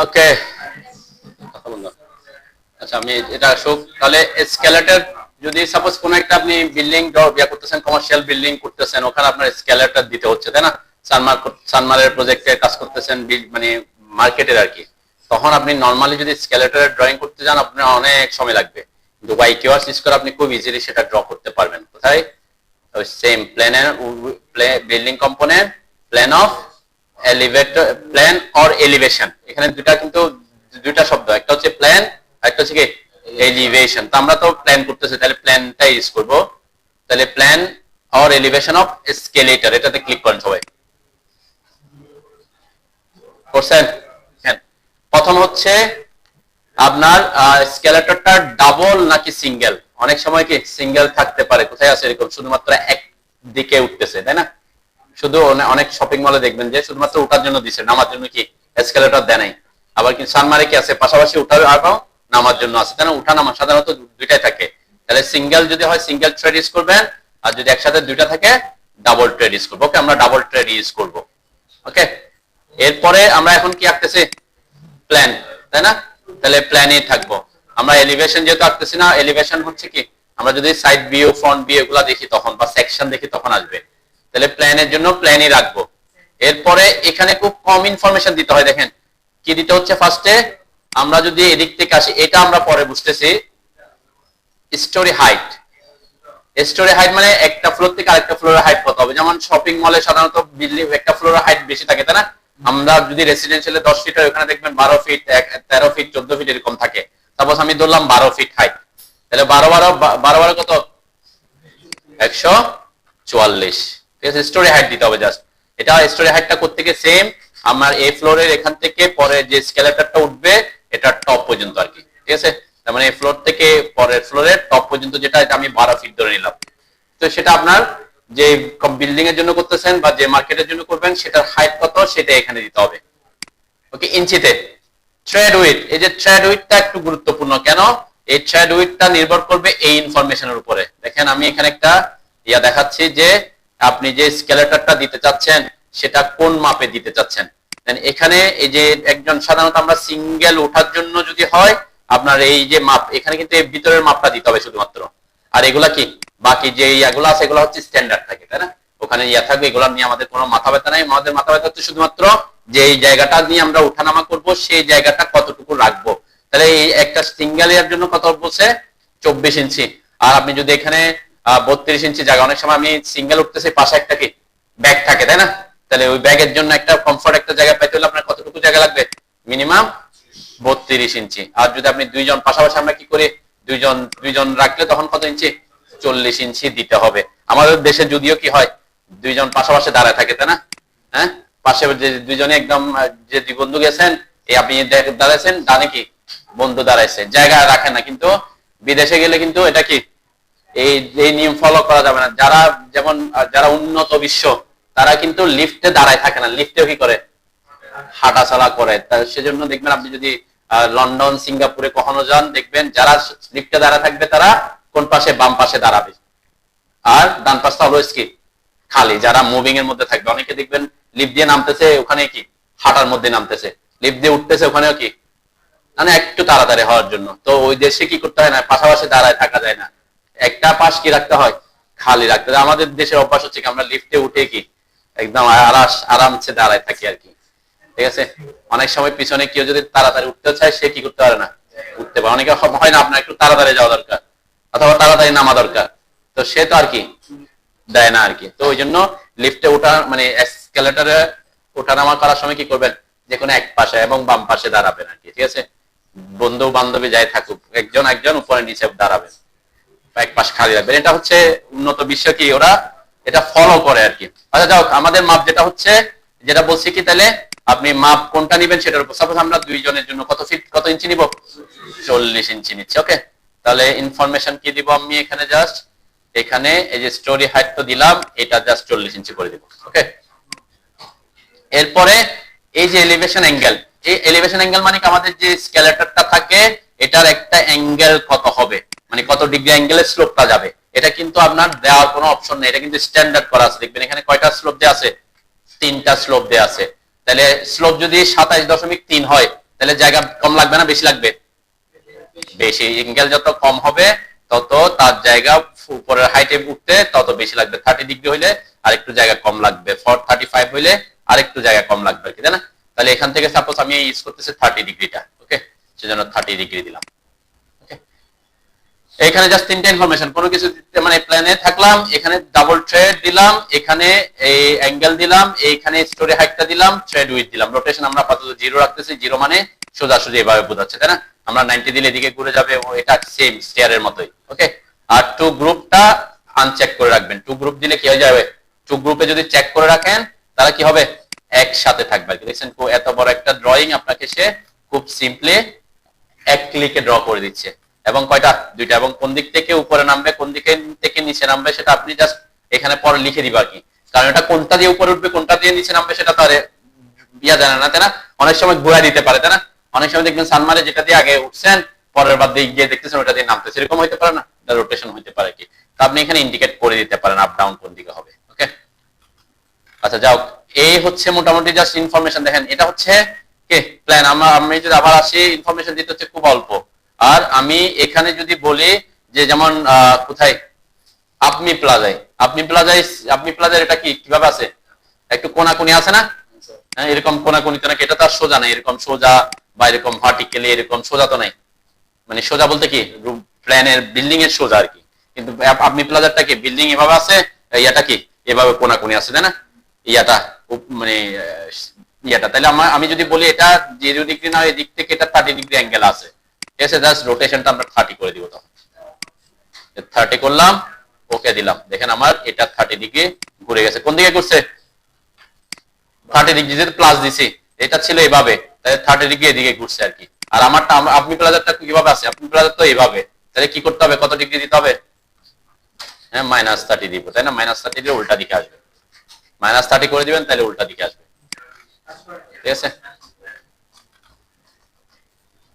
ওকে, আচ্ছা আমি এটা আসুক তাহলে স্কেলেটর যদি সাপোজ কোন একটা আপনি বিল্ডিং ইয়া করতেছেন, কমার্শিয়াল বিল্ডিং করতেছেন, ওখানে আপনার স্কেলেটর দিতে হচ্ছে, তাই না? সানমারের প্রজেক্টে কাজ করতেছেন, মানে মার্কেটের আর কি। তখন আপনি নরমালি যদি স্কেলেটরের ড্রয়িং করতে যান আপনার অনেক সময় লাগবে, কিন্তু YQRS ইউজ করে আপনি খুব ইজিলি সেটা ড্র করতে পারবেন। কোথায়? সেম প্ল্যানের building component, plan of elevator, plan or elevation, এখানে দুটা কিন্তু দুইটা শব্দ, একটা হচ্ছে প্ল্যান, একটা হচ্ছে কি এলিভেশন। তো আমরা তো প্ল্যান করতেছি, তাহলে প্ল্যানটা ইউজ করব। তাহলে প্ল্যান অর এলিভেশন অফ স্কেলেটর, এটাতে ক্লিক করেন সবাই। করছেন? হ্যাঁ, প্রথম হচ্ছে আপনার স্কেলেটরটা ডাবল নাকি সিঙ্গেল। অনেক সময় কি সিঙ্গেল থাকতে পারে, কোথায় আছে এরকম শুধুমাত্র এক দিকে উঠতেছে, তাই না? শুধু অনেক শপিং মলে দেখবেন যে শুধুমাত্র ওঠার জন্য দিছে, নামার জন্য কি এসকেলেটর দেয় নাই। আবার কি সানমারে কি আছে পাশাপাশি উঠার আর নামার জন্য আছে, তাই না? উঠা নামা সাধারণত দুইটাই থাকে। তাহলে সিঙ্গেল যদি হয় সিঙ্গেল ট্রেড ইউজ করবেন, আর যদি একসাথে দুইটা থাকে ডাবল ট্রেড ইউজ করবো। ওকে, আমরা ডাবল ট্রেড ইউজ করব। ওকে, এরপরে আমরা এখন কি আঁকতেছি? প্ল্যান, তাই না? তাহলে প্ল্যানে থাকবো। আমরা এলিভেশন যেহেতু আঁকতেছি না, এলিভেশন হচ্ছে কি আমরা যদি সাইড ভিউ, ফ্রন্ট ভিউ এগুলা দেখি তখন, বা সেকশন দেখি তখন আসবে। তাহলে প্ল্যানের জন্য প্ল্যানই রাখবো। এরপরে এখানে খুব কম ইনফরমেশন দিতে হয়, দেখেন কি দিতে হচ্ছে ফার্স্টে। আমরা যদি এদিক থেকে আসি, এটা আমরা পরে বুঝতেছি, স্টোরি হাইট। স্টোরি হাইট মানে একটা ফ্লোর থেকে আরেকটা ফ্লোরের হাইট কত হবে। যেমন শপিং মলে সাধারণত বিল্ডিং একটা ফ্লোরের হাইট বেশি থাকে, তাই না? আমরা যদি রেসিডেন্সিয়ালে 10 ফিট হয়, ওখানে দেখবেন 12 ফিট, 13 ফিট, 14 ফিট এরকম থাকে। সাপোজ আমি ধরলাম 12 ফিট হাইট, তাহলে 12 কত? 144। ঠিক আছে, স্টোরি হাইট দিতে হবে জাস্ট। এটা স্টোরি হাইটটা করতে গিয়ে সেম, আমার এই ফ্লোরের এখান থেকে পরে যে স্কেলেটরটা উঠবে এটা টপ পর্যন্ত আর কি। ঠিক আছে, তার মানে এই ফ্লোর থেকে পরের ফ্লোরের টপ পর্যন্ত যেটা, এটা আমি 12 ফিট ধরে নিলাম। তো সেটা আপনার যে বিল্ডিং এর জন্য করতেছেন বা যে মার্কেটের জন্য করবেন সেটার হাইট কত সেটা এখানে দিতে হবে। ওকে, ইঞ্চিতে। থ্রেড উইডথ, এই যে থ্রেড উইডথটা একটু গুরুত্বপূর্ণ। কেন? এই থ্রেড উইডথটা নির্ভর করবে এই ইনফরমেশনের উপরে। দেখেন আমি এখানে একটা ইয়া দেখাচ্ছি যে আপনি যে স্কেলেটরটা দিতে চাচ্ছেন সেটা কোন মাপে দিতে চাচ্ছেন। এখানে এই যে একজন সাধারণত আমরা সিঙ্গেল ওঠার জন্য যদি হয় আপনার এই যে মাপ, এখানে কিন্তু এই ভিতরের মাপটা দিতে হবে শুধুমাত্র। আর এগুলা কি বাকি যে ইয়াগুলো আছে এগুলো হচ্ছে স্ট্যান্ডার্ড থাকে, তাই না? ওখানে ইয়া থাকবে, এগুলো নিয়ে আমাদের কোনো মাথা ব্যথা নাই। আমাদের মাথা ব্যথা হচ্ছে শুধুমাত্র যে এই জায়গাটা নিয়ে আমরা উঠানামা করব সেই জায়গাটা কতটুকু রাখবো। তাহলে এই একটা সিঙ্গেল ইয়ার জন্য কত বলছে? 24 ইঞ্চি। আর আপনি যদি এখানে 32 ইঞ্চি জায়গা, অনেক সময় আমি সিঙ্গেল উঠতেছি পাশে একটা কি ব্যাগ থাকে, তাই না? তাহলে ওই ব্যাগের জন্য একটা কমফর্ট একটা জায়গা পাইতে হলে আপনার কতটুকু জায়গা লাগবে? মিনিমাম 32 ইঞ্চি। আর যদি আপনি দুইজন পাশাপাশি আমরা কি করি, দুইজন রাখলে তখন কত ইঞ্চি? 40 ইঞ্চি দিতে হবে। আমাদের দেশে যদিও কি হয় দুইজন পাশাপাশি দাঁড়ায় থাকে, তাই না? হ্যাঁ, পাশে যে দুইজনে একদম যে দুই বন্ধু গেছেন, এই আপনি দাঁড়াইছেন, ডানে কি বন্ধু দাঁড়াইছে, জায়গা রাখেন না। কিন্তু বিদেশে গেলে কিন্তু এটা কি এই নিয়ম ফলো করা যাবে না। যারা যেমন যারা উন্নত বিশ্ব তারা কিন্তু লিফটে দাঁড়ায় থাকে না, লিফটেও কি করে হাঁটাচলা করে। সেজন্য দেখবেন আপনি যদি লন্ডন, সিঙ্গাপুরে কখনো যান, দেখবেন যারা লিফটে দাঁড়ায় থাকবে তারা কোন পাশে? বাম পাশে দাঁড়াবে। আর ডান পাশটা অলওয়েজ কি খালি, যারা মুভিং এর মধ্যে থাকবে। অনেকে দেখবেন লিফট দিয়ে নামতেছে, ওখানে কি হাঁটার মধ্যে নামতেছে, লিফট দিয়ে উঠতেছে, ওখানেও কি মানে একটু তাড়াতাড়ি হওয়ার জন্য। তো ওই দেশে কি করতে হয় না, পাশাপাশি দাঁড়ায় থাকা যায় না, একটা পাশ কি রাখতে হয়? খালি রাখতে হয়। আমাদের দেশের অভ্যাস হচ্ছে কি আমরা লিফটে উঠে কি একদম আরামসে দাঁড়ায় থাকি আর কি। ঠিক আছে, অনেক সময় পিছনে কেউ যদি তাড়াতাড়ি উঠতে চায় সে কি করতে পারে না, উঠতে পারে। অনেকে হয় না আপনার একটু তাড়াতাড়ি যাওয়া দরকার অথবা তাড়াতাড়ি নামা দরকার, তো সে তো আর কি দেয় না আর কি। তো ওই জন্য লিফটে ওঠা মানে এসকেলেটরে ওঠানামা করার সময় কি করবেন? যে কোনো এক পাশে এবং বাম পাশে দাঁড়াবেন আর কি। ঠিক আছে, বন্ধু বান্ধবী যাই থাকুক একজন উপরে নিচে দাঁড়াবেন, এক পাশ খালি রাখবেন। এটা হচ্ছে উন্নত বিশ্ব কি ওরা এটা ফলো করে আর কি। আচ্ছা যাও, আমাদের মাপ যেটা হচ্ছে যেটা বলছি কি, তাহলে আপনি মাপ কোনটা নিবেন সেটার উপর। সাপোজ আমরা দুইজনের জন্য কত ফিট কত ইঞ্চি নিব? 40 ইঞ্চি নিচ্ছি। ওকে, তাহলে ইনফরমেশন কি দিব আমি এখানে? জাস্ট এখানে এই যে স্টোরি হাইট তো দিলাম, এটা জাস্ট 40 ইঞ্চি করে দিব। ওকে, এরপরে এই যে এলিভেশন অ্যাঙ্গেল, এই এলিভেশন অ্যাঙ্গেল মানে কি আমাদের যে স্কেলেটরটা থাকে এটার একটা অ্যাঙ্গেল কত হবে, মানে কত ডিগ্রি অ্যাঙ্গেলের স্লোপটা যাবে। এটা কিন্তু আপনার দেওয়ার কোনো অপশন নেই, এটা কিন্তু স্ট্যান্ডার্ড করা আছে। দেখবেন এখানে কয়টা স্লোপ দেওয়া আছে? 3টা স্লোপ দেওয়া আছে। তাহলে স্লোপ যদি 27.3 হয় তাহলে জায়গা কম লাগবে না বেশি লাগবে? বেশি। অ্যাঙ্গেল যত কম হবে তত তার জায়গা উপরের হাইটে উঠতে তত বেশি লাগবে। 30 ডিগ্রি হইলে আরেকটু জায়গা কম লাগবে, 35 হইলে আরেকটু জায়গা কম লাগবে, তাই না? তাহলে এখান থেকে সাপোজ আমি ইউজ করতেছি 30 ডিগ্রিটা, ওকে, সেজন্য 30 ডিগ্রি দিলাম। এখানে জাস্ট তিনটা ইনফরমেশন, কোনো কিছু মানে প্ল্যানে থাকলাম, এখানে ডাবল থ্রেড দিলাম, এখানে এই অ্যাঙ্গেল দিলাম, এইখানে স্টোরি হাইটটা দিলাম, থ্রেড উইথ দিলাম। রোটেশন আমরা আপাতত 0 রাখতেছি, 0 মানে সোজাসুজি এভাবে বোঝাচ্ছে, তাই না? আমরা 90 দিলে এদিকে ঘুরে যাবে, এটা সেম স্টেয়ারের মতোই, ওকে। আর টু গ্রুপটা আনচেক করে রাখবেন। টু গ্রুপ দিলে কি হয়ে যাবে? টু গ্রুপে যদি চেক করে রাখেন তাহলে কি হবে? একসাথে থাকবে। দেখছেন এত বড় একটা ড্রয়িং আপনাকে সে খুব সিম্পলি এক ক্লিকে ড্র করে দিচ্ছে। এবং কয়টা? দুইটা। এবং কোন দিক থেকে উপরে নামবে, কোন দিকে থেকে নিচে নামবে সেটা আপনি জাস্ট এখানে পরে লিখে দিবা কি, কারণ এটা কোনটা দিয়ে উপরে উঠবে কোনটা দিয়ে নিচে নামবে সেটা তো আর ইয়া জানে না, তাই না? অনেক সময় ঘুরাই দিতে পারে, তাই না? অনেক সময় দেখবেন সানমারে যেটা দিয়ে আগে উঠছেন পরের বার দিয়ে গিয়ে দেখতেছেন ওটা দিয়ে নামতেছে, এরকম হইতে পারে না? এটা রোটেশন হইতে পারে কি, তো আপনি এখানে ইন্ডিকেট করে দিতে পারেন আপ ডাউন কোন দিকে হবে, ওকে। আচ্ছা যাও, এই হচ্ছে মোটামুটি জাস্ট ইনফরমেশন। দেখেন এটা হচ্ছে কে প্ল্যান। আমি যদি আবার আসি, ইনফরমেশন দিতে হচ্ছে খুব অল্প। আর আমি এখানে যদি বলি যে যেমন কোথায় আপনি প্লাজায়, আপনি প্লাজায় এটা কি কিভাবে আছে? একটু কোনাকুনি আছে না? হ্যাঁ, এরকম কোনাকুনিতে নাকি, এটা তো আর সোজা নাই, এরকম সোজা বা এরকম ভার্টিক্যালি এরকম সোজা তো নাই। মানে সোজা বলতে কি প্ল্যানের বিল্ডিং এর সোজা আর কি। কিন্তু আপনি প্লাজারটা কি বিল্ডিং এভাবে আছে, ইয়াটা কি এভাবে কোনাকুনি আছে, তাই না? ইয়াটা মানে ইয়াটা, তাহলে আমি যদি বলি এটা 0 ডিগ্রি না, এদিক থেকে এটা 30 ডিগ্রি অ্যাঙ্গেল আছে, ঠিক আছে? জাস্ট রোটেশনটা আমরা 30 করে দিব। তখন 30 করলাম, ওকে দিলাম। দেখেন আমার এটা 30 ডিগ্রি ঘুরে গেছে। কোন দিকে ঘুরছে? 30 ডিগ্রি। যেহেতু প্লাস দিছি, এটা ছিল এভাবে, তাহলে 30 ডিগ্রি এদিকে ঘুরছে আর কি। আর আমারটা আপনি প্লাজারটা কিভাবে আছে? আপনি প্লাজার তো এইভাবে, তাহলে কি করতে হবে? কত ডিগ্রি দিতে হবে? হ্যাঁ, -30 দিব, তাই না? -30 দিয়ে উল্টা দিকে আসবে। -30 করে দিবেন, তাহলে উল্টা দিকে আসবে, ঠিক আছে?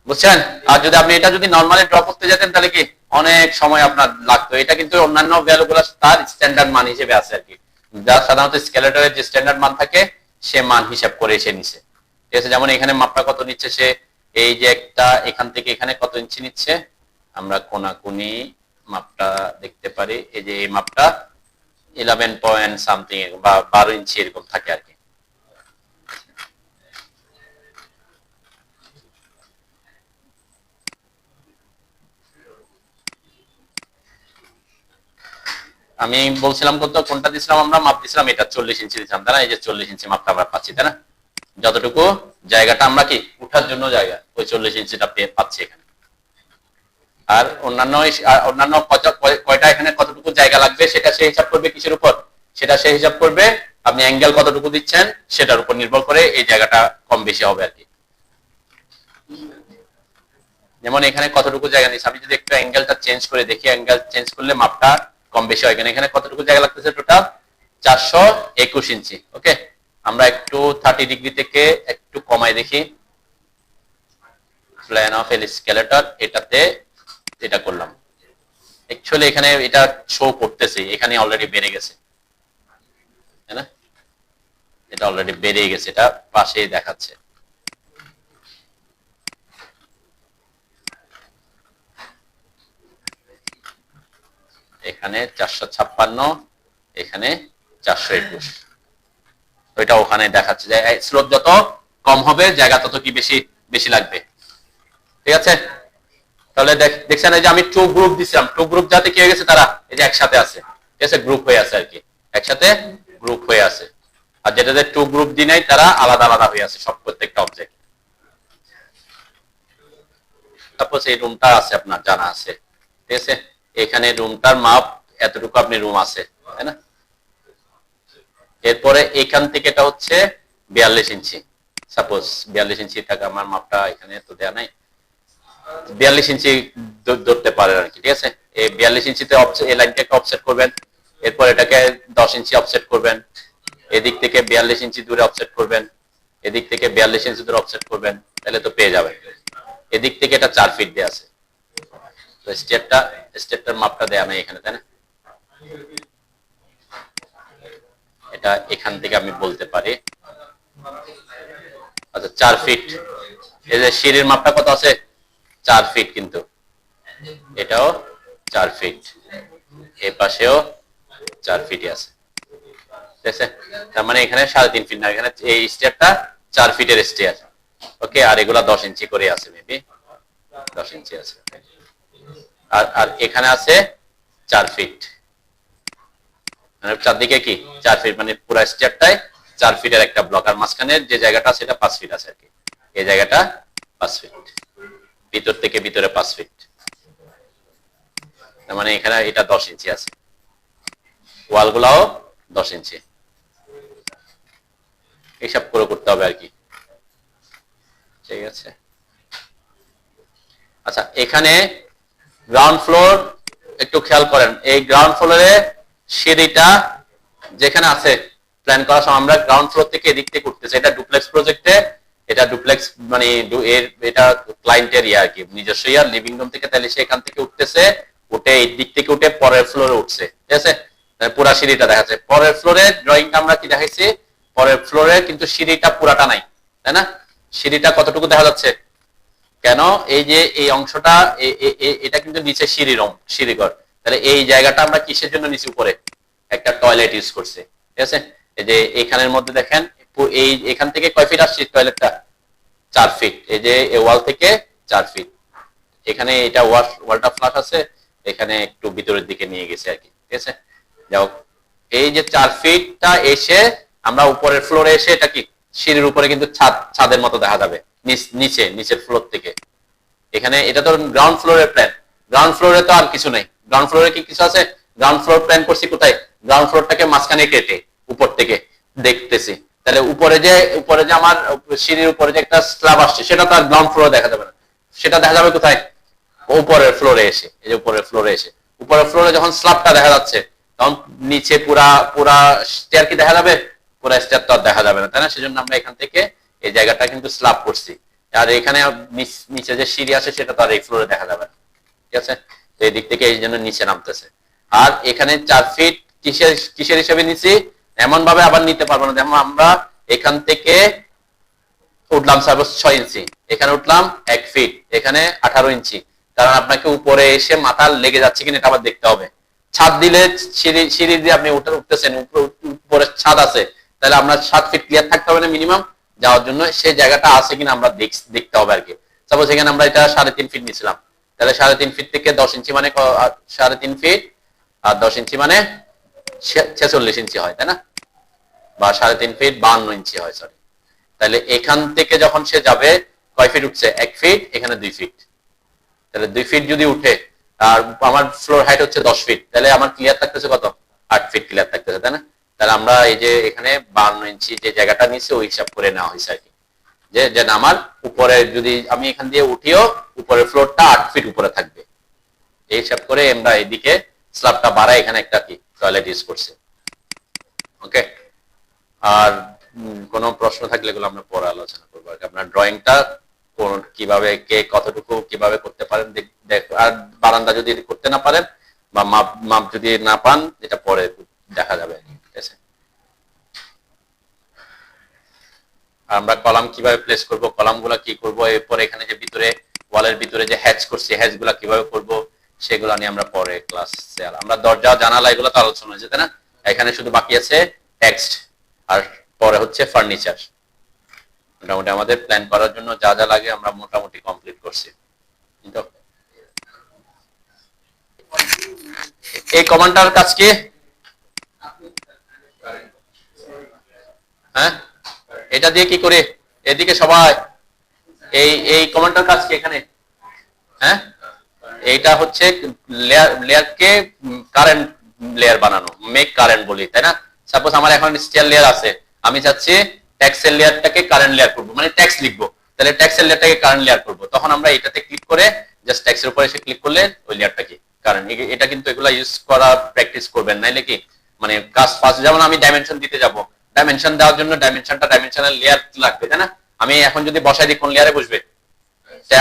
বুঝছেন? আর যদি আপনি এটা যদি নরমালি ড্র করতে যেতেন তাহলে কি অনেক সময় আপনার লাগতো। এটা কিন্তু অন্যান্য ভ্যালুগুলো তার স্ট্যান্ডার্ড মান হিসেবে আছে আর কি, যা সাধারণত স্কেলেটরের যে স্ট্যান্ডার্ড মান থাকে সে মান হিসাব করে এসে নিছে, ঠিক আছে? যেমন এখানে মাপটা কত নিচ্ছে সে, এই যে একটা এখান থেকে এখানে কত ইঞ্চি নিচ্ছে, আমরা কোনাকুনি মাপটা দেখতে পারি। এই যে এই মাপটা 11 পয়েন্ট সামথিং বা 12 ইঞ্চি এরকম থাকে আর কি। আমি বলছিলাম কোনটা দিছিলাম, আমরা মাপ দিছিলাম এটা 40 ইঞ্চি দিছিলাম, তাই না? এই যে 40 ইঞ্চি মাপটা আমরা পাচ্ছি, তাই না? যতটুকু জায়গাটা আমরা কি উঠার জন্য জায়গা, ওই 40 ইঞ্চিটা পাচ্ছি এখানে। আর অন্যান্য কয়টা এখানে কতটুকু জায়গা লাগবে সেটা সে হিসাব করবে কিসের উপর? সেটা সে হিসাব করবে আপনি অ্যাঙ্গেল কতটুকু দিচ্ছেন সেটার উপর নির্ভর করে এই জায়গাটা কম বেশি হবে আর কি। যেমন এখানে কতটুকু জায়গা নিচ্ছে, আমি যদি একটু অ্যাঙ্গেলটা চেঞ্জ করে দেখি, অ্যাঙ্গেল চেঞ্জ করলে মাপটা কম বেশি হয়। এখানে কতটুকু জায়গা লাগতেছে? টোটাল 421 ইঞ্চি, ওকে। আমরা একটু 30 ডিগ্রি থেকে একটু কমাই দেখি, প্ল্যান অফ এল স্কেলেটর, এটাতে এটা করলাম। অ্যাকচুয়ালি এখানে এটা শো করতেছে, এখানে অলরেডি বেড়ে গেছে, তাই না? এটা অলরেডি বেড়ে গেছে, এটা পাশেই দেখাচ্ছে। এখানে 456, এখানে 421, ওইটা ওখানে দেখাচ্ছে যে স্লোপ যত কম হবে জায়গা তত কি বেশি বেশি লাগবে, ঠিক আছে? তাহলে দেখছেন এই যে আমি টু গ্রুপ দিছিলাম, টু গ্রুপ যাতে কি হয়ে গেছে, তারা এই যে একসাথে আছে, ঠিক আছে? গ্রুপ হয়ে আছে আর কি, একসাথে গ্রুপ হয়ে আছে। আর যেটাতে টু গ্রুপ দি নাই তারা আলাদা আলাদা হয়ে আছে সব, প্রত্যেকটা অবজেক্ট। তারপর এই রুমটা আছে আপনার জানা আছে, ঠিক আছে? এখানে রুমটার মাপ এতটুকু আপনি রুম আছে, তাই না? এরপরে এখান থেকে এটা হচ্ছে 42 ইঞ্চি, সাপোজ 42 ইঞ্চি থাকে আমার মাপটা, এখানে তো দেয়া নাই, 42 ইঞ্চি ধরতে পারেন আর কি, ঠিক আছে? এই 42 ইঞ্চিতে এই লাইনটাকে অফসেট করবেন, এরপর এটাকে 10 ইঞ্চি অফসেট করবেন, এদিক থেকে 42 ইঞ্চি দূরে অফসেট করবেন, এদিক থেকে 42 ইঞ্চি দূরে অফসেট করবেন, তাহলে তো পেয়ে যাবেন। এদিক থেকে এটা 4 ফিট দেয়া আছে, তো স্টেপটার মাপটা দেয়া নাই এখানে, তাই না? এটা এখান থেকে আমি বলতে পারি আচ্ছা 4 ফিট। এই যে সিঁড়ির মাপটা কত আছে? 4 ফিট, কিন্তু এটাও 4 ফিট, এই পাশেও 4 ফিটই আছে, ঠিক আছে? তার মানে এখানে 3.5 ফিট না, এখানে এই স্টেয়ারটা 4 ফিটের স্টেয়ার। ওকে, আর এগুলা 10 ইঞ্চি করে আছে, মেবি 10 ইঞ্চি আছে। আর আর এখানে আছে 4 ফিট, মানে চারদিকে কি 4 ফিট, মানে পুরো স্টেয়ারটায় 4 ফিটের একটা ব্লক, আর মাঝখানে যে জায়গাটা সেটা 5 ফিট আছে আর কি। এই জায়গাটা 5 ফিট, ভিতর থেকে ভিতরে 5 ফিট, তার মানে এখানে এটা 10 ইঞ্চি আছে, ওয়াল গুলাও 10 ইঞ্চি। হিসাব করে করতে হবে আর কি, ঠিক আছে? আচ্ছা, এখানে গ্রাউন্ড ফ্লোর একটু খেয়াল করেন, এই গ্রাউন্ড ফ্লোরে সিঁড়িটা যেখানে আছে প্ল্যান করার সময় আমরা গ্রাউন্ড ফ্লোর থেকে এদিক থেকে উঠতেছি, এটা ডুপ্লেক্স প্রজেক্টে, এটা ডুপ্লেক্স মানে এটা ক্লায়েন্টের ইয়া আর কি, নিজস্ব ইয়ার লিভিং রুম থেকে, তাহলে সে এখান থেকে উঠতেছে, উঠে এই দিক থেকে উঠে পরের ফ্লোরে উঠছে, ঠিক আছে? পুরা সিঁড়িটা দেখা যাচ্ছে। পরের ফ্লোরে ড্রয়িংটা আমরা কি দেখাইছি, পরের ফ্লোরে কিন্তু সিঁড়িটা পুরাটা নাই, তাই না? সিঁড়িটা কতটুকু দেখা যাচ্ছে? কেন এই যে এই অংশটা এটা কিন্তু নিচে সিঁড়িঘর, তাহলে এই জায়গাটা আমরা কিসের জন্য নিচে উপরে একটা টয়লেট ইউজ করছে, ঠিক আছে? এই যে এখানের মধ্যে দেখেন, এই এখান থেকে কয় ফিট আসছে টয়লেটটা? 4 ফিট। এই যে ওয়াল থেকে 4 ফিট, এখানে এটা ওয়ালটা ফ্লাশ আছে, এখানে একটু ভিতরের দিকে নিয়ে গেছে আর কি, ঠিক আছে? যাও, এই যে 4 ফিটটা এসে আমরা উপরের ফ্লোরে এসে এটা কি সিঁড়ির উপরে কিন্তু ছাদের মতো দেখা যাবে নিচের ফ্লোর থেকে। এখানে এটা তো গ্রাউন্ড ফ্লোরের প্ল্যান, গ্রাউন্ড ফ্লোরে তো আর কিছু নেই। গ্রাউন্ড ফ্লোরে কি কিছু আছে? গ্রাউন্ড ফ্লোর প্ল্যান করছি কোথায়? গ্রাউন্ড ফ্লোরটাকে মাঝখানে কেটে উপর থেকে দেখতেছি, তাহলে উপরে যে আমার সিঁড়ির উপরে যে একটা স্ল্যাব আসছে, সেটা তো আর গ্রাউন্ড ফ্লোরে দেখা যাবে না, সেটা দেখা যাবে কোথায়? উপরের ফ্লোরে এসে। এই যে উপরের ফ্লোরে এসে, উপরের ফ্লোরে যখন স্ল্যাবটা দেখা যাচ্ছে, তখন নিচে পুরা স্টেয়ার কি দেখা যাবে? পুরা স্টেয়ার তো আর দেখা যাবে না, তাই না? সেজন্য আমরা এখান থেকে এই জায়গাটা কিন্তু স্ল্যাব করছি, আর এখানে নিচে যে সিঁড়ি আছে সেটা তো আর এই ফ্লোরে দেখা যাবে না, ঠিক আছে? তো এই দিক থেকে এই জন্য নিচে নামতেছে। আর এখানে 4 ফিট কিসের হিসেবে নিচ্ছি? এমন ভাবে আবার নিতে পারবো না, যেমন আমরা এখান থেকে উঠলাম সাপোজ 6 ইঞ্চি, এখানে উঠলাম 1 ফিট, এখানে 18 ইঞ্চি, কারণ আপনাকে উপরে এসে মাথা লেগে যাচ্ছে কিনা এটা আবার দেখতে হবে। ছাদ দিলে সিঁড়ি দিয়ে আপনি উঠতেছেন, উপরে ছাদ আছে, তাহলে আমরা 7 ফিট ক্লিয়ার থাকতে হবে না মিনিমাম যাওয়ার জন্য, সেই জায়গাটা আছে কিনা আমরা দেখতে হবে আর কি। সাপোজ এখানে আমরা এটা 3.5 ফিট নিয়েছিলাম, তাহলে 3.5 ফিট থেকে 10 ইঞ্চি মানে 3.5 ফিট, আর 10 ইঞ্চি মানে 46 ইঞ্চি হয়, তাই না? বা 3.5 ফিট 52 ইঞ্চি হয়, সরি। তাহলে এখান থেকে যখন সে যাবে, কয় ফিট উঠছে? 1 ফিট, এখানে 2 ফিট, তাহলে 2 ফিট যদি উঠে, আর আমার ফ্লোর হাইট হচ্ছে 10 ফিট, তাহলে আমার ক্লিয়ার থাকতেছে কত? 8 ফিট ক্লিয়ার থাকতেছে, তাই না? তাহলে আমরা এই যে এখানে 52 ইঞ্চি যে জায়গাটা নিচ্ছে ওই হিসাব করে নেওয়া হয়েছে আর কি, যে আমার উপরে যদি আমি এখান দিয়ে উঠিও, উপরের ফ্লোরটা 8 ফিট উপরে থাকবে, এই হিসাব করে আমরা এদিকে স্ল্যাবটা বাড়ায় এখানে একটা কি টয়লেট ইউজ করছে। ওকে, আর কোনো প্রশ্ন থাকলে এগুলো আমরা পরে আলোচনা করবো। আপনার ড্রয়িংটা কিভাবে কে কতটুকু কিভাবে করতে পারেন আর বারান্দা যদি করতে না পারেন বা মাপ যদি না পান, এটা পরে দেখা যাবে, ঠিক আছে? আমরা কলাম কিভাবে প্লেস করব, কলামগুলো কি করব, এরপর এখানে যে ভিতরে ওয়ালের ভিতরে যে হ্যাচ করছি, হ্যাচগুলো কিভাবে করব, সেগুলো নিয়ে আমরা পরে ক্লাসে, আমরা দরজা জানালা এগুলো তো আলোচনা হয়েছে, তাই না? এখানে শুধু বাকি আছে টেক্সট, আর পরে হচ্ছে ফার্নিচার। মোটামুটি আমাদের প্ল্যান করার জন্য যা যা লাগে আমরা মোটামুটি কমপ্লিট করছি। এই কমান্ডটার কাজ কি? হ্যাঁ, এটা দিয়ে কি করে এদিকে সবাই এই কমান্ডটার কাজ কি এখানে? হ্যাঁ, এইটা হচ্ছে লেয়ারকে কারেন্ট লেয়ার বানানো, মেক কারেন্ট বলি, তাই না? সাপোজ আমার এখন স্টেয়ার লেয়ার আছে, আমি চাচ্ছি টেক্সটের লেয়ারটাকে কারেন্ট লেয়ার করব, মানে টেক্সট লিখবো, তাহলে টেক্সটের লেয়ারটাকে কারেন্ট লেয়ার করব, তখন আমরা এটাতে ক্লিক করে জাস্ট টেক্সটের উপরে এসে ক্লিক করলে ওই লেয়ারটা কি কারেন্ট। এটা কিন্তু এগুলা ইউজ করা প্র্যাকটিস করবেন, নাইলে কি মানে কাজ ফাস্ট। যেমন আমি ডাইমেনশন দিতে যাব, ডাইমেনশন দেওয়ার জন্য ডাইমেনশনাল লেয়ার লাগবে, তাই না? আমি এখন যদি বসাই দিই কোন লেয়ারে বসবে,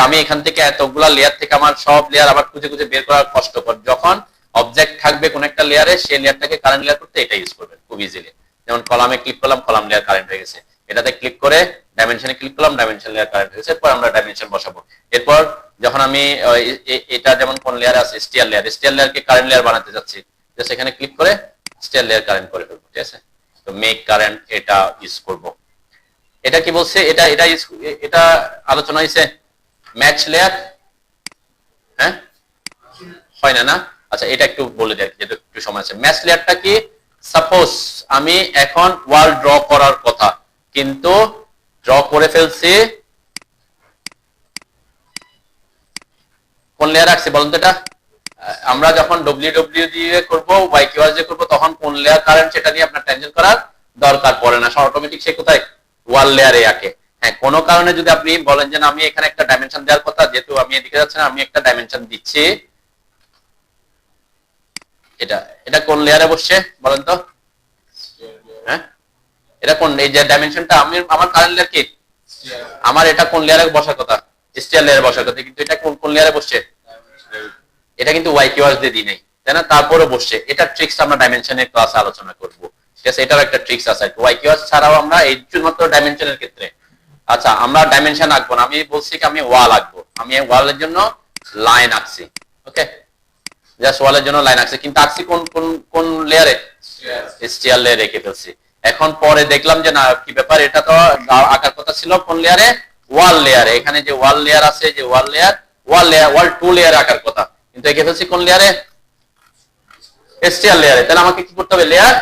আমি এখান থেকে এতগুলা লেয়ার থেকে আমার সব লেয়ার আবার খুঁজে খুঁজে বের করা কষ্টকর। যখন অবজেক্ট থাকবে কোন একটা লেয়ারে, সেই লেয়ারটাকে কারেন্ট লেয়ার করতে এটা ইউজ করবেন খুব ইজিলি। যেমন কলামে ক্লিক করলাম, কলাম লেয়ার কারেন্ট হয়ে গেছে। এটাতে ক্লিক করে ডাইমেনশনে ক্লিক করলাম, ডাইমেনশন লেয়ার কারেন্ট হয়েছে, এরপর আমরা ডাইমেনশন বসাবো। এরপর যখন আমি এটা যেমন কোন লেয়ার আছে, স্টিয়ার লেয়ারকে কারেন্ট লেয়ার বানাতে যাচ্ছি, জাস্ট এখানে ক্লিক করে স্টিয়ার লেয়ার কারেন্ট করে ফেলবো, ঠিক আছে। তো মেক কারেন্ট এটা ইউজ করব। এটা কি বলছে, এটা আলোচনা হয়েছে ম্যাচ লেয়ার, হ্যাঁ হয় না? আচ্ছা এটা একটু বলে দেয় যেহেতু একটু সময় আছে। ম্যাচ লেয়ারটা কি, সাপোজ আমি এখন ওয়াল ড্র করার কথা কিন্তু ড্র করে ফেলছি, কোন লেয়ার রাখছি বলুন তো? এটা আমরা যখন ডব্লিউ দিয়ে করব, ওয়াইকিউআর দিয়ে করব, তখন কোন লেয়ার কারেন্ট সেটা নিয়ে আপনার টেনশন করার দরকার পড়ে না, অটোমেটিক সে কোথায় ওয়াল লেয়ারে আঁকে। হ্যাঁ, কোনো কারণে যদি আপনি বলেন যে আমি এখানে একটা ডাইমেনশন দেওয়ার কথা, যেহেতু আমি এদিকে যাচ্ছি না, আমি একটা ডাইমেনশন দিচ্ছি, এটা কোন লেয়ারে বসছে বলেন তো? হ্যাঁ, এটা কোন, এই যে ডাইমেনশনটা আমার কারেন্ট লেয়ার কি, আমার এটা কোন লেয়ারে বসার কথা? স্টিয়ার লেয়ারে বসার কথা, কিন্তু এটা কোন লেয়ারে বসছে? এটা কিন্তু ওয়াইকিউআর দিয়ে দিই নাই, তাই না? তারপরে বসছে। এটা ট্রিক্স আমরা ডাইমেনশনের ক্লাসে আলোচনা করব, ঠিক আছে। এটার একটা ট্রিক্স আছে ওয়াইকিউআর ছাড়াও আমরা এই শুধুমাত্র ডাইমেনশনের ক্ষেত্রে। আচ্ছা, আমরা ডাইমেনশন আঁকবো না, আমি বলছি কি আমি ওয়াল আঁকবো, আমি ওয়ালের জন্য লাইন আঁকছি, ওকে, জাস্ট ওয়ালের জন্য লাইন আঁকছি, কিন্তু আঁকছি কোন কোন কোন লেয়ারে? স্টিয়ার লেয়ারে রেখে ফেলছি। এখন পরে দেখলাম যে না, কি ব্যাপার, এটা তো আঁকার কথা ছিল কোন লেয়ারে? ওয়াল লেয়ারে। এখানে যে ওয়াল লেয়ার আছে, যে ওয়াল 2 লেয়ারে আঁকার কথা, কিন্তু এঁকে ফেলছি কোন লেয়ারে? স্টিয়ার লেয়ারে। তাহলে আমাকে কি করতে হবে? লেয়ার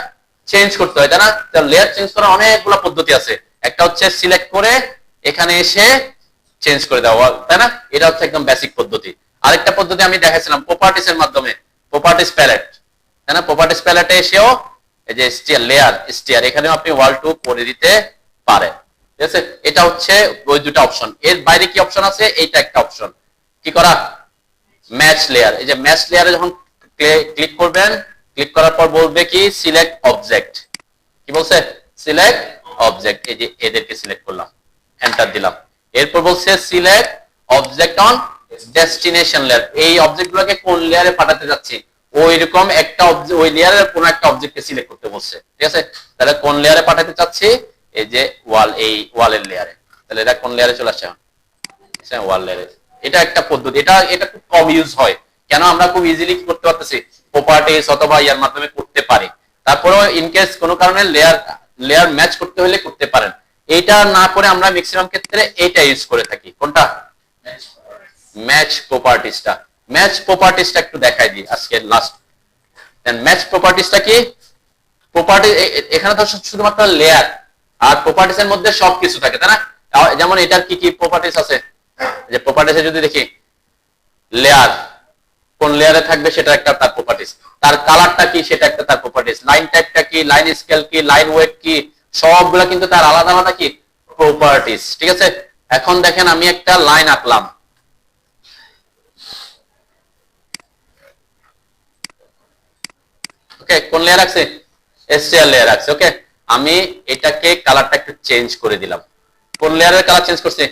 চেঞ্জ করতে হয়, তাই না? তাহলে লেয়ার চেঞ্জ করার অনেকগুলো পদ্ধতি আছে। একটা হচ্ছে সিলেক্ট করে এখানে এসে চেঞ্জ করে দেওয়া, তাই না? এটা হচ্ছে একদম বেসিক পদ্ধতি। আরেকটা পদ্ধতি আমি দেখাইছিলাম প্রপার্টিস এর মাধ্যমে, প্রপার্টিস প্যালেট, তাই না? প্রপার্টিস প্যালেটে এসেও এই যে স্টিয়ার এখানেও আপনি ওয়াল 2 করে দিতে পারেন, ঠিক আছে। এটা হচ্ছে ওই দুটো অপশন। এর বাইরে কি অপশন আছে? এইটা একটা অপশন, কি করা? Match layer. এই যে ম্যাচ লেয়ারে যখন ক্লিক করবেন, ক্লিক করার পর বলবে কি সিলেক্ট অবজেক্ট, কি বলছে? Select object. এই যে এদেরকে সিলেক্ট করলাম, এন্টার দিলাম। এরপর বলছে select object on destination layer, এই অবজেক্ট গুলোকে কোন লেয়ারে পাঠাতে যাচ্ছি ওই রকম একটা অবজেক্ট, ওই লেয়ারের কোন একটা অবজেক্টকে সিলেক্ট করতে বলছে, ঠিক আছে। তাহলে কোন লেয়ারে পাঠাতে চাচ্ছি? এই যে ওয়াল, এই ওয়ালের লেয়ারে। তাহলে এটা কোন লেয়ারে চলে আসছে? ওয়াল লেয়ারে। এটা একটা পদ্ধতি, এটা খুব কম ইউজ হয়, কেন? আমরা খুব ইজিলি কি করতে পারতেছি, প্রপার্টিস অথবা ইয়ার মাধ্যমে করতে পারি। তারপরেও ইনকেস কোনো কারণে লেয়ার ম্যাচ করতে হলে করতে পারেন। এইটা না করে আমরা ম্যাক্সিমাম ক্ষেত্রে এইটা ইউজ করে থাকি। কোনটা? ম্যাচ প্রপার্টিসটা। ম্যাচ প্রপার্টিসটা একটু দেখাই দিই আজকে লাস্ট। ম্যাচ প্রপার্টিসটা কি? প্রপার্টি এখানে তো শুধুমাত্র লেয়ার আর প্রপার্টিস এর মধ্যে সবকিছু থাকে, তাই না? যেমন এটার কি কি প্রপার্টিস আছে, যে প্রপার্টিসে যদি দেখি লেয়ার, কোন লেয়ারে থাকবে সেটা একটা তার প্রপার্টিস, তার কালারটা কি সেটা একটা তার প্রপার্টিস, লাইন টাইপটা কি, লাইন স্কেল কি, লাইন ওয়েট কি, সবগুলো কিন্তু তার আলাদা আলাদা কি প্রপার্টিস, ঠিক আছে। এখন দেখেন আমি একটা লাইন আঁকলাম, ওকে, কোন লেয়ার আছে? স্টিয়ার লেয়ার আছে, ওকে। আমি এটাকে কালারটা একটু চেঞ্জ করে দিলাম। কোন লেয়ারের কালার চেঞ্জ করছি?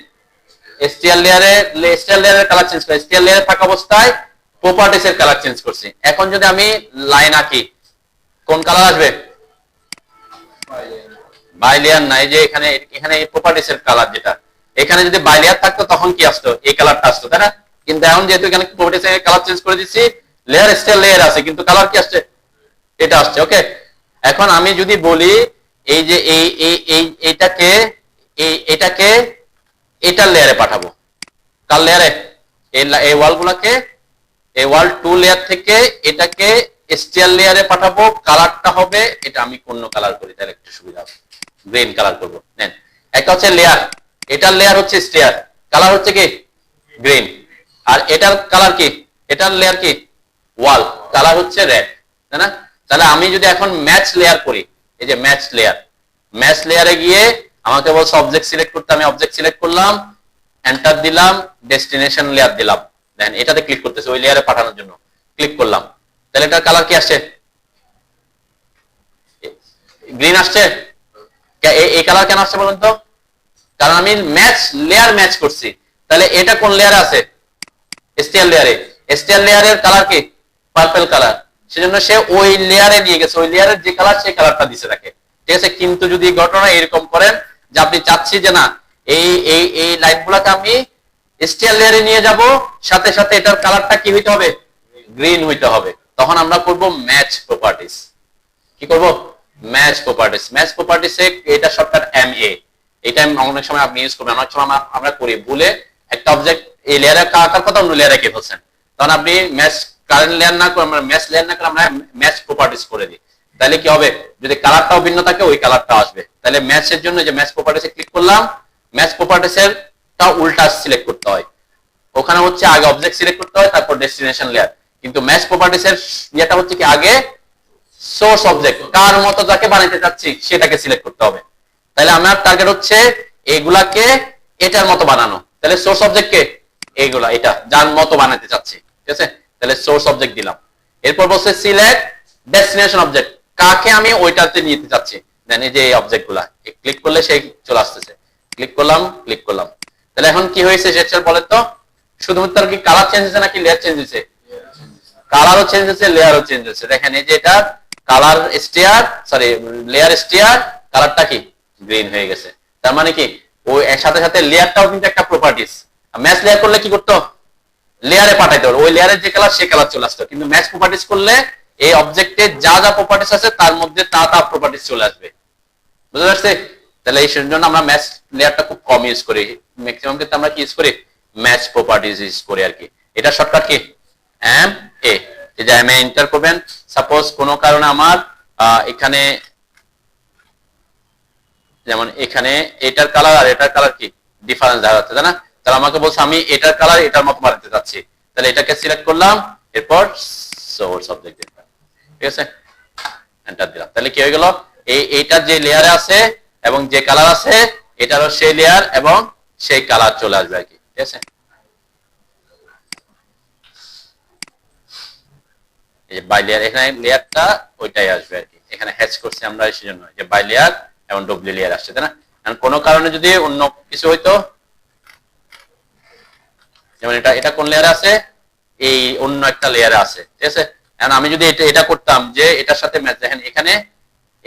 স্টিয়ার লেয়ারের কালার চেঞ্জ করে, স্টিয়ার লেয়ারে থাকা অবস্থায় প্রপার্টিস এর কালার চেঞ্জ করছি। এখন যদি আমি লাইন আঁকি, কোন কালার আসবে? বাই লেয়ার নাই, যে এখানে প্রপার্টিস এর কালার, যেটা এখানে যদি বাই লেয়ার থাকতো তখন কি আসতো? এই কালারটা আসতো, তাই না? কিন্তু এখন যেহেতু এখানে প্রপার্টিস এর কালার চেঞ্জ করে দিচ্ছি, লেয়ার স্টিয়ার লেয়ার আছে কিন্তু কালার কি আসছে? এটা আসছে, ওকে। এখন আমি যদি বলি এই যে এইটাকে এটার লেয়ারে পাঠাবো, কার লেয়ারে? এই ওয়ালগুলোকে এই ওয়াল 2 লেয়ার থেকে এটাকে স্টিয়ার লেয়ারে পাঠাবো, কালারটা হবে এটা, আমি কোন কালার করি তাহলে একটু সুবিধা হবে, গ্রিন কালার করবো। নেন, একটা হচ্ছে লেয়ার, এটার লেয়ার হচ্ছে স্টিয়ার, কালার হচ্ছে কি গ্রিন, আর এটার কালার কি, এটার লেয়ার কি ওয়াল, কালার হচ্ছে রেড, তাই না? তাহলে আমি যদি এখন ম্যাচ লেয়ার করি, এই যে ম্যাচ লেয়ারে গিয়ে আমাকে বলছে অবজেক্ট সিলেক্ট করতে, আমি অবজেক্ট সিলেক্ট করলাম, এন্টার দিলাম, ডেস্টিনেশন লেয়ার দিলাম, দেন এটাতে ক্লিক করতেছে ওই লেয়ারে পাঠানোর জন্য, ক্লিক করলাম। তাহলে এটার কালার কি আসছে? গ্রিন আসছে। এই কালার কেন আসছে বলুন তো? কারণ আমি লেয়ার ম্যাচ করছি। তাহলে এটা কোন লেয়ারে আছে? স্টিয়ার লেয়ারে। স্টিয়ার লেয়ারের কালার কি? পার্পল কালার, সেজন্য সে ওই লেয়ারে নিয়ে গেছে, ওই লেয়ারের যে কালার সেই কালারটা দিছে তাকে, ঠিক আছে। কিন্তু যদি ঘটনা এরকম করেন, যে আপনি চাচ্ছি যে না এই লাইটগুলোকে আমি স্টিয়ার লেয়ারে নিয়ে যাব, সাথে সাথে এটার কালারটা কি হইতে হবে, গ্রিন হইতে হবে, তখন আমরা করব ম্যাচ প্রপার্টিস। কি করব, ম্যাচ প্রপার্টিস। ম্যাচ প্রপার্টিসে এটা শর্টকাট MA, এটা অনেক সময় আপনি ইউজ করবেন, অনেক সময় আমরা করি ভুলে একটা অবজেক্ট এই লেয়ারে কার কথা অন্য লেয়ারে কে ফেলছেন, তখন আপনি ম্যাচ কারেন্ট লেয়ার না করে আমরা ম্যাচ লেয়ার না করে আমরা ম্যাচ প্রপার্টিস করে দিই। তাহলে কি হবে, যদি কালারটাও ভিন্ন থাকে ওই কালারটা আসবে। তাহলে ম্যাচের জন্য যে ম্যাচ প্রপার্টিসে ক্লিক করলাম, ম্যাচ প্রপার্টিসের টা উল্টা সিলেক্ট করতে হয়, ওখানে হচ্ছে আগে অবজেক্ট সিলেক্ট করতে হয় তারপর ডেস্টিনেশন লেয়ার, কিন্তু ম্যাচ প্রপার্টিসের ইয়েটা হচ্ছে কি আগে সোর্স অবজেক্ট, কার মতো যাকে বানাইতে চাচ্ছি সেটাকে সিলেক্ট করতে হবে। তাহলে আমার টার্গেট হচ্ছে এগুলাকে এটার মতো বানানো, তাহলে সোর্স অবজেক্ট কে, এইগুলা এটা যার মতো বানাতে চাচ্ছি, ঠিক আছে। তাহলে সোর্স অবজেক্ট দিলাম, এরপর বলছে সিলেক্ট ডেস্টিনেশন অবজেক্ট, কাকে আমি ওইটাতে নিতে চাচ্ছি, দেন এই যে এই অবজেক্ট গুলা ক্লিক করলে সেই চলে আসতেছে, ক্লিক করলাম ক্লিক করলাম। তাহলে এখন কি হয়েছে সেটা বলেন তো, শুধুমাত্র কি কালার চেঞ্জ হয়েছে নাকি লেয়ার চেঞ্জ হয়েছে, কালারও চেঞ্জ হয়েছে লেয়ারও চেঞ্জ হয়েছে। দেখেন এই যে এটা colour stair, sorry layer stair, কালারটা কি গ্রিন হয়ে গেছে। তার মানে কি ওই এর সাথে সাথে লেয়ারটাও কিন্তু একটা প্রপার্টিস। ম্যাচ লেয়ার করলে কি করতো, লেয়ারে পাঠাইতে হবে, ওই লেয়ারের যে কালার সেই কালার চলে আসতো, কিন্তু ম্যাচ প্রপার্টিস করলে এই অবজেক্টে যা যা প্রপার্টিস আছে তার মধ্যে তা তা প্রপার্টিস চলে আসবে, বুঝতে পারছি। তাহলে এই জন্য আমরা ম্যাচ লেয়ারটা খুব কম ইউজ করি, ম্যাক্সিমাম ক্ষেত্রে আমরা কি ইউজ করি, ম্যাচ প্রপার্টিস ইউজ করি আর কি। এটা শর্টকাট কি MA, এই যে MA এন্টার করবেন। সাপোজ কোনো কারণে আমার এখানে যেমন এখানে এটার কালার আর এটার কালার কি ডিফারেন্স দেখা যাচ্ছে, তাই না? তাহলে আমাকে বলছে আমি এটার কালার এটার মতো বানাতে চাচ্ছি, তাহলে এটাকে সিলেক্ট করলাম, এরপর সোর্স অবজেক্ট দিলাম, ঠিক আছে, এন্টার দিলাম। তাহলে কি হয়ে গেল, এইটার যে লেয়ারে আছে এবং যে কালার আছে এটারও সেই লেয়ার এবং সেই কালার চলে আসবে আর কি, ঠিক আছে। এই বাই লেয়ার, এখানে লেয়ারটা ওইটাই আসবে আর কি, এখানে হ্যাচ করছি আমরা সেই জন্য যে বাই লেয়ার এবং ডব্লিউ লেয়ার আসছে, তাই না? কারণ কোনো কারণে যদি অন্য কিছু হইতো, যেমন এটা কোন লেয়ারে আছে, এই অন্য একটা লেয়ারে আছে, ঠিক আছে। এখন আমি যদি এটা করতাম যে এটার সাথে ম্যাচ, দেখেন এখানে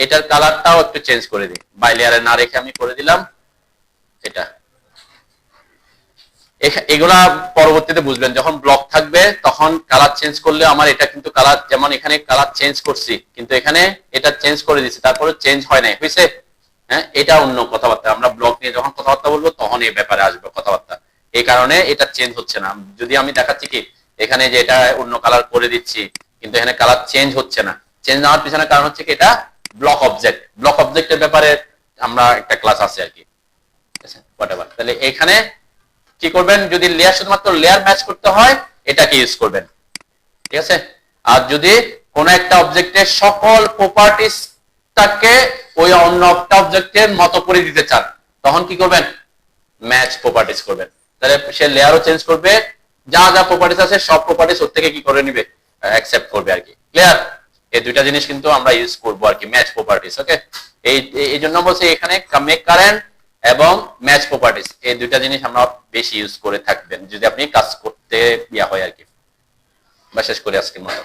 এটার কালারটাও একটু চেঞ্জ করে দিই, বাই লেয়ারে না রেখে আমি করে দিলাম এটা। এগুলা পরবর্তীতে বুঝবেন, যখন ব্লক থাকবে তখন কালার চেঞ্জ করলে আমার এটা কিন্তু কালার, যেমন এখানে কালার চেঞ্জ করছি কিন্তু এখানে এটা চেঞ্জ করে দিচ্ছি তারপরে চেঞ্জ হয় নাই, হয়েছে। হ্যাঁ, এটা অন্য কথাবার্তা, আমরা ব্লক নিয়ে যখন কথাবার্তা বলবো তখন এই ব্যাপারে আসবে কথাবার্তা, এই কারণে এটা চেঞ্জ হচ্ছে না। যদি আমি দেখাচ্ছি কি এখানে যে এটা অন্য কালার করে দিচ্ছি কিন্তু এখানে কালার চেঞ্জ হচ্ছে না, চেঞ্জ না হওয়ার পিছনে কারণ হচ্ছে কি এটা ব্লক অবজেক্ট, ব্লক অবজেক্টের ব্যাপারে আমরা একটা ক্লাস আছে আর কি, হোয়াটএভার। তাহলে এখানে কি করবেন, যদি লেয়ার শুধুমাত্র লেয়ার ম্যাচ করতে হয় এটাকে ইউজ করবেন, ঠিক আছে। আর যদি কোন একটা অবজেক্টের সকল প্রপার্টিসটাকে ওই অন্য একটা অবজেক্টের মতো করে দিতে চান তখন কি করবেন, ম্যাচ প্রপার্টিস করবেন। তাহলে সে লেয়ারও চেঞ্জ করবে, যা যা প্রপার্টিস আছে সব প্রপার্টিস ওর থেকে কি করে নিবে, অ্যাকসেপ্ট করবে আর কি, ক্লিয়ার। এই দুইটা জিনিস কিন্তু আমরা ইউজ করবো আর কি, ম্যাচ প্রপার্টিস, ওকে। এই জন্য বলছি এখানে মেক কারেন্ট এবং ম্যাচ প্রপার্টিস এই দুইটা জিনিস আমরা বেশি ইউজ করে থাকবেন যদি আপনি কাজ করতে ইয়া হয় আর কি। বা শেষ করে আজকের মতো।